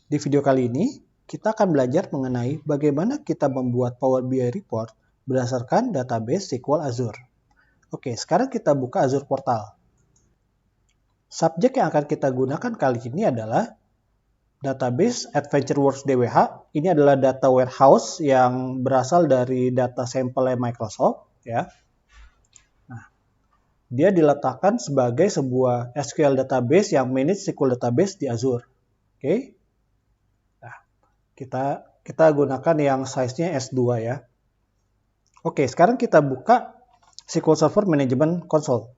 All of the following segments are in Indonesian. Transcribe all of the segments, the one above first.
Di video kali ini, kita akan belajar mengenai bagaimana kita membuat Power BI Report berdasarkan database SQL Azure. Oke, sekarang kita buka Azure Portal. Subjek yang akan kita gunakan kali ini adalah database AdventureWorks DWH. Ini adalah data warehouse yang berasal dari data sampel Microsoft, ya. Nah, dia diletakkan sebagai sebuah SQL database yang manage SQL database di Azure. Oke. Nah, kita gunakan yang size-nya S2 ya. Oke, sekarang kita buka SQL Server Management Console.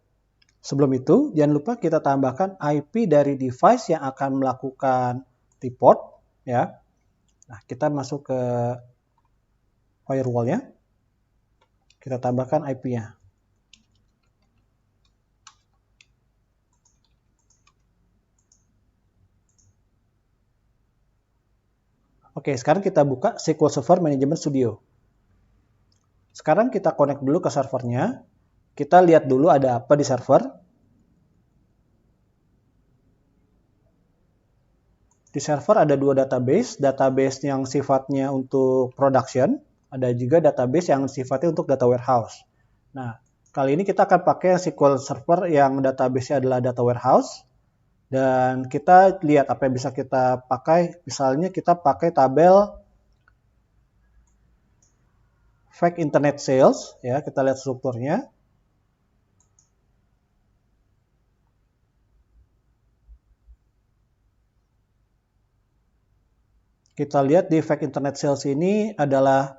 Sebelum itu, jangan lupa kita tambahkan IP dari device yang akan melakukan report ya. Nah, kita masuk ke firewall-nya. Kita tambahkan IP-nya. Oke, sekarang kita buka SQL Server Management Studio. Sekarang kita connect dulu ke servernya. Kita lihat dulu ada apa di server. Di server ada dua database yang sifatnya untuk production, ada juga database yang sifatnya untuk data warehouse. Nah, kali ini kita akan pakai SQL Server yang database-nya adalah data warehouse. Dan kita lihat apa yang bisa kita pakai. Misalnya kita pakai tabel Fact Internet Sales, ya, kita lihat strukturnya. Kita lihat di Fact Internet Sales ini adalah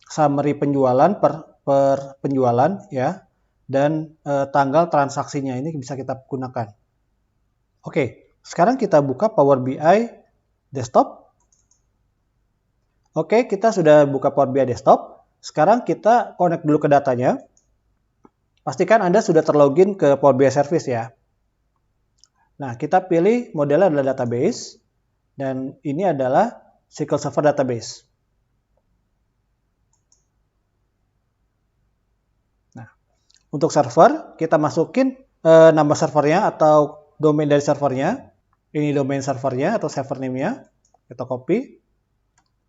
summary penjualan per penjualan, ya, dan tanggal transaksinya ini bisa kita gunakan. Oke, sekarang kita buka Power BI Desktop. Oke, kita sudah buka Power BI Desktop. Sekarang kita connect dulu ke datanya. Pastikan Anda sudah terlogin ke Power BI Service ya. Nah, kita pilih modelnya adalah database. Dan ini adalah SQL Server Database. Nah, untuk server, kita masukin nama servernya atau domain dari servernya. Ini domain servernya atau server name-nya. Kita copy.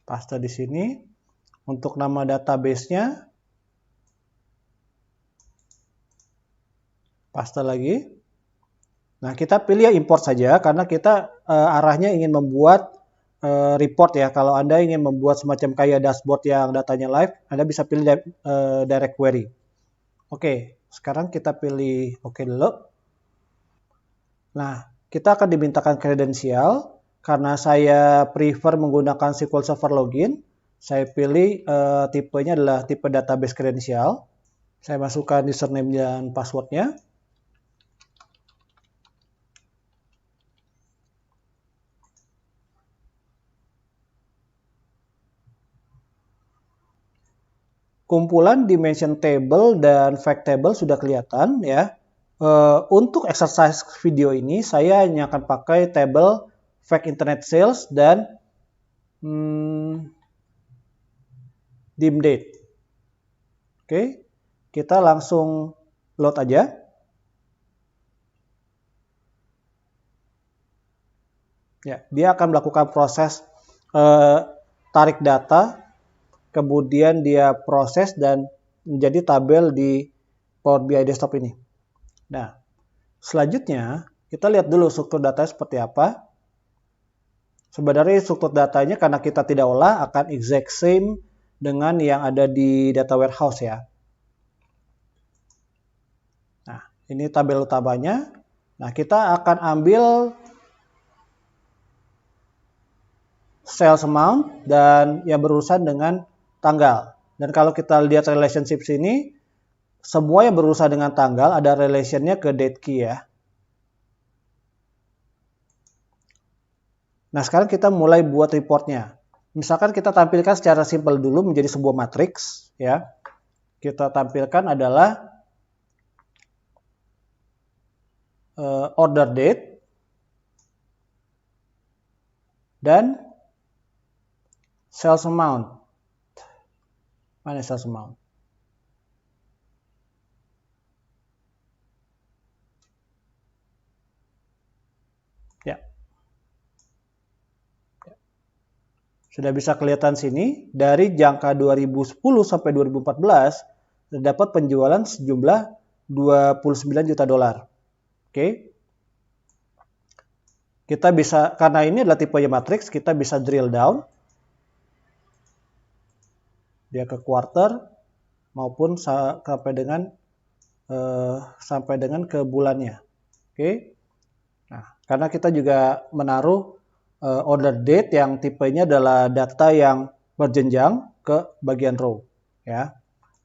Paste di sini. Untuk nama database-nya, paste lagi. Nah, kita pilih import saja karena kita arahnya ingin membuat report ya. Kalau Anda ingin membuat semacam kayak dashboard yang datanya live, Anda bisa pilih direct query. Oke, sekarang kita pilih oke dulu. Nah, kita akan dimintakan kredensial. Karena saya prefer menggunakan SQL Server Login, saya pilih tipenya adalah tipe database kredensial. Saya masukkan username dan passwordnya. Kumpulan dimension table dan fact table sudah kelihatan ya. Untuk exercise video ini saya hanya akan pakai table fact internet sales dan dim date. Oke, kita langsung load aja. Ya, dia akan melakukan proses tarik data, kemudian dia proses dan menjadi tabel di Power BI Desktop ini. Nah, selanjutnya kita lihat dulu struktur datanya seperti apa. Sebenarnya struktur datanya karena kita tidak olah akan exact same dengan yang ada di data warehouse ya. Nah, ini tabel utamanya. Nah, kita akan ambil sales amount dan yang berurusan dengan tanggal. Dan kalau kita lihat relationship sini, semua yang berurusan dengan tanggal ada relationnya ke date key ya. Nah, sekarang kita mulai buat reportnya. Misalkan kita tampilkan secara simpel dulu menjadi sebuah matriks ya. Kita tampilkan adalah order date dan sales amount. Mana sales amount? Ya. Sudah bisa kelihatan sini, dari jangka 2010 sampai 2014, terdapat penjualan sejumlah 29 juta dolar. Oke. Kita bisa, karena ini adalah tipenya matrix, kita bisa drill down. Dia ke quarter maupun sampai dengan ke bulannya. Oke. Nah, karena kita juga menaruh order date yang tipenya adalah data yang berjenjang ke bagian row, ya.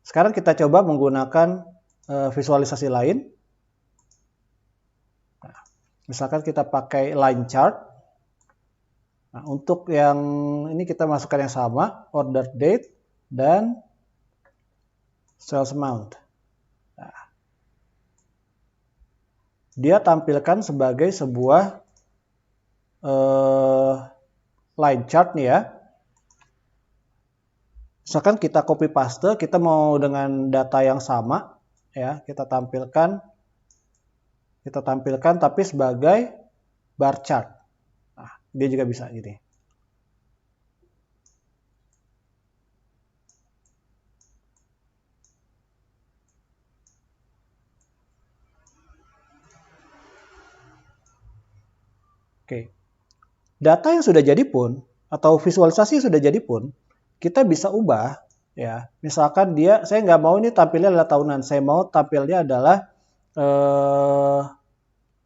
Sekarang kita coba menggunakan visualisasi lain. Nah, misalkan kita pakai line chart. Nah, untuk yang ini kita masukkan yang sama, order date dan sales amount. Nah, dia tampilkan sebagai sebuah line chart nih ya. Misalkan kita copy paste, kita mau dengan data yang sama ya, kita tampilkan tapi sebagai bar chart. Nah, dia juga bisa gini. Oke. Data yang sudah jadi pun atau visualisasi yang sudah jadi pun kita bisa ubah ya. Misalkan saya nggak mau ini tampilnya adalah tahunan, saya mau tampilnya adalah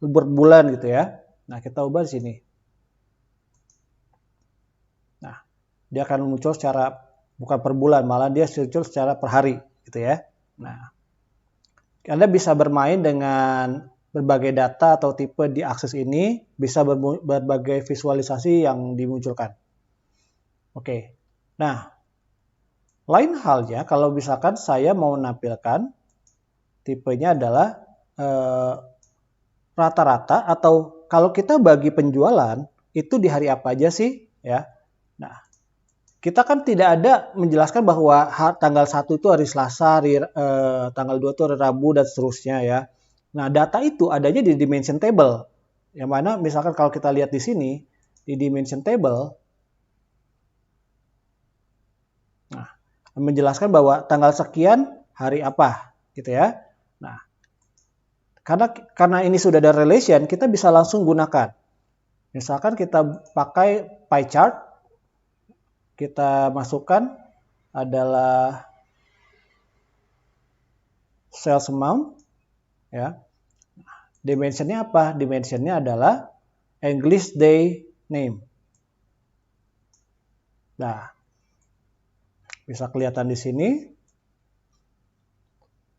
berbulan gitu ya. Nah, kita ubah di sini. Nah, dia akan muncul secara bukan per bulan, malah dia muncul secara per hari gitu ya. Nah, Anda bisa bermain dengan berbagai data atau tipe di akses ini, bisa berbagai visualisasi yang dimunculkan. Oke. Nah, lain halnya kalau misalkan saya mau menampilkan tipenya adalah rata-rata atau kalau kita bagi penjualan itu di hari apa aja sih ya. Nah, kita kan tidak ada menjelaskan bahwa tanggal 1 itu hari Selasa, tanggal 2 itu hari Rabu dan seterusnya ya. Nah, data itu adanya di dimension table. Yang mana misalkan kalau kita lihat di sini di dimension table, nah, menjelaskan bahwa tanggal sekian hari apa gitu ya. Nah, karena ini sudah ada relation, kita bisa langsung gunakan. Misalkan kita pakai pie chart, kita masukkan adalah sales amount, ya. Dimensionnya apa? Dimensionnya adalah English day name. Nah, bisa kelihatan di sini.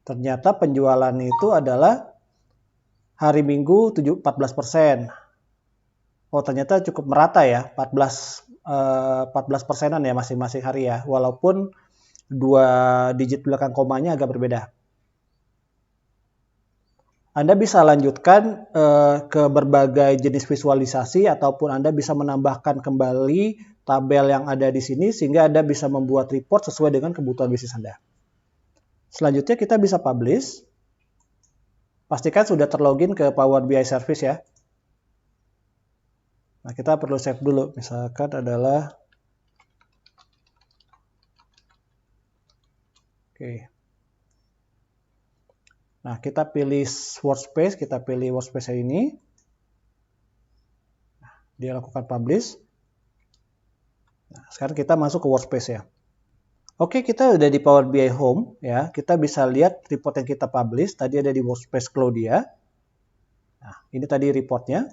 Ternyata penjualan itu adalah hari Minggu 14%. Oh, ternyata cukup merata ya, 14%-an ya masing-masing hari ya, walaupun 2 digit belakang komanya agak berbeda. Anda bisa lanjutkan ke berbagai jenis visualisasi ataupun Anda bisa menambahkan kembali tabel yang ada di sini sehingga Anda bisa membuat report sesuai dengan kebutuhan bisnis Anda. Selanjutnya kita bisa publish. Pastikan sudah terlogin ke Power BI Service ya. Nah, kita perlu save dulu. Misalkan adalah Oke. Nah, kita pilih workspace, kita pilih workspace ini. Nah, dia lakukan publish. Nah, sekarang kita masuk ke workspace ya. Oke, kita udah di Power BI Home ya. Kita bisa lihat report yang kita publish. Tadi ada di workspace Claudia. Nah, ini tadi reportnya.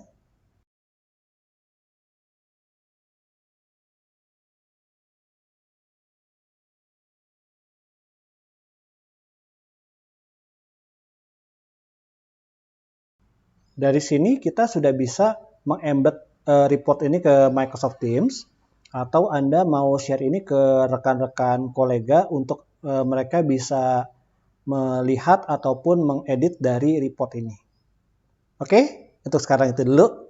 Dari sini kita sudah bisa mengembed report ini ke Microsoft Teams atau Anda mau share ini ke rekan-rekan kolega untuk mereka bisa melihat ataupun mengedit dari report ini. Oke, untuk sekarang itu dulu.